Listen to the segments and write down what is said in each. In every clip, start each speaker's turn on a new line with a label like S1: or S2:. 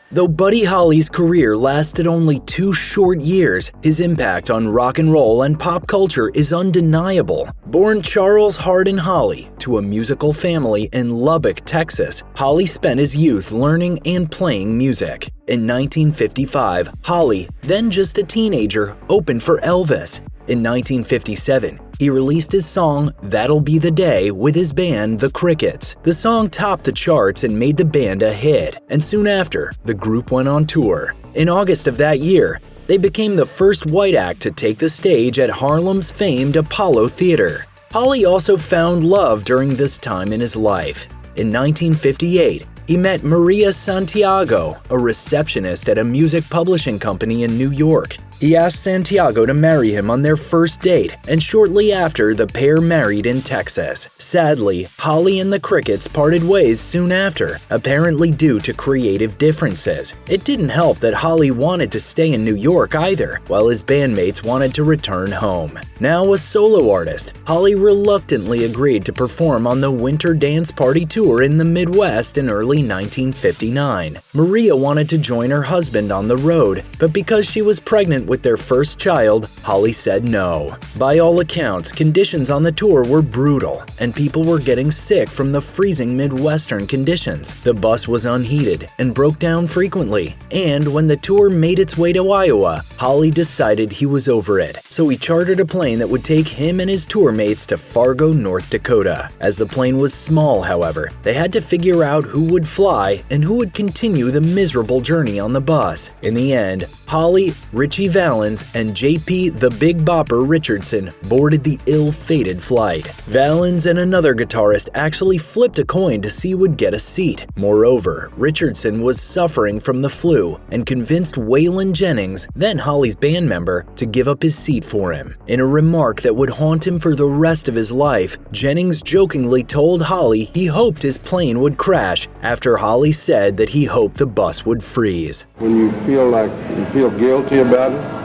S1: Though Buddy Holly's career lasted only 2 short years, his impact on rock and roll and pop culture is undeniable. Born Charles Hardin Holly to a musical family in Lubbock, Texas, Holly spent his youth learning and playing music. In 1955, Holly, then just a teenager, opened for Elvis. In 1957, he released his song That'll Be the Day with his band The Crickets. The song topped the charts and made the band a hit, and soon after, the group went on tour. In August of that year, they became the first white act to take the stage at Harlem's famed Apollo Theater. Holly also found love during this time in his life. In 1958, he met Maria Santiago, a receptionist at a music publishing company in New York. He asked Santiago to marry him on their first date, and shortly after, the pair married in Texas. Sadly, Holly and the Crickets parted ways soon after, apparently due to creative differences. It didn't help that Holly wanted to stay in New York either, while his bandmates wanted to return home. Now a solo artist, Holly reluctantly agreed to perform on the Winter Dance Party Tour in the Midwest in early 1959. Maria wanted to join her husband on the road, but because she was pregnant with their first child, Holly said no. By all accounts, conditions on the tour were brutal, and people were getting sick from the freezing Midwestern conditions. The bus was unheated and broke down frequently, and when the tour made its way to Iowa, Holly decided he was over it, so he chartered a plane that would take him and his tour mates to Fargo, North Dakota. As the plane was small, however, they had to figure out who would fly and who would continue the miserable journey on the bus. In the end, Holly, Ritchie Valens, and J.P. the Big Bopper Richardson boarded the ill-fated flight. Valens and another guitarist actually flipped a coin to see who would get a seat. Moreover, Richardson was suffering from the flu and convinced Waylon Jennings, then Holly's band member, to give up his seat for him. In a remark that would haunt him for the rest of his life, Jennings jokingly told Holly he hoped his plane would crash after Holly said that he hoped the bus would freeze.
S2: When you feel like you feel guilty about it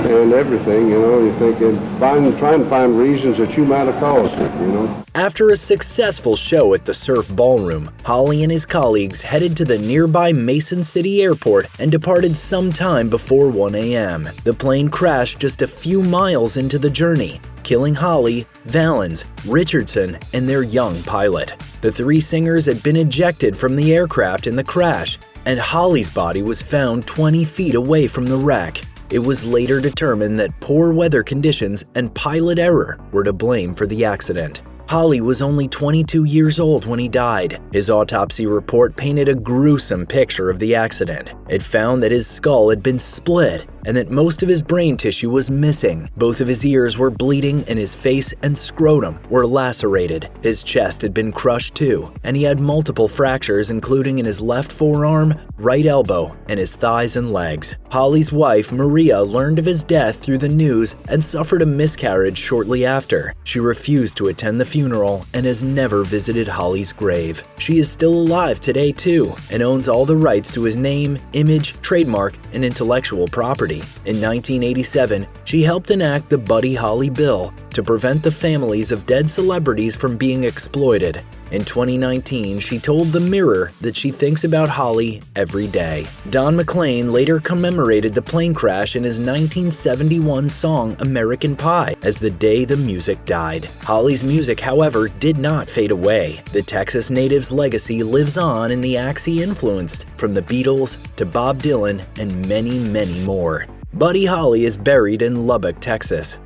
S2: and everything, you're thinking, trying to find reasons that you might have caused it,
S1: After a successful show at the Surf Ballroom, Holly and his colleagues headed to the nearby Mason City Airport and departed sometime before 1 a.m. The plane crashed just a few miles into the journey, killing Holly, Valens, Richardson, and their young pilot. The 3 singers had been ejected from the aircraft in the crash, and Holly's body was found 20 feet away from the wreck. It was later determined that poor weather conditions and pilot error were to blame for the accident. Holly was only 22 years old when he died. His autopsy report painted a gruesome picture of the accident. It found that his skull had been split and that most of his brain tissue was missing. Both of his ears were bleeding and his face and scrotum were lacerated. His chest had been crushed too, and he had multiple fractures including in his left forearm, right elbow, and his thighs and legs. Holly's wife, Maria, learned of his death through the news and suffered a miscarriage shortly after. She refused to attend the funeral and has never visited Holly's grave. She is still alive today too, and owns all the rights to his name, image, trademark, and intellectual property. In 1987, she helped enact the Buddy Holly Bill to prevent the families of dead celebrities from being exploited. In 2019, she told The Mirror that she thinks about Holly every day. Don McLean later commemorated the plane crash in his 1971 song American Pie as the day the music died. Holly's music, however, did not fade away. The Texas native's legacy lives on in the acts he influenced, from the Beatles to Bob Dylan and many, many more. Buddy Holly is buried in Lubbock, Texas.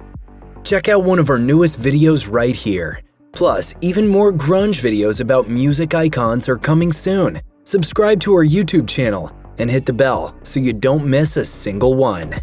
S1: Check out one of our newest videos right here. Plus, even more grunge videos about music icons are coming soon. Subscribe to our YouTube channel and hit the bell so you don't miss a single one.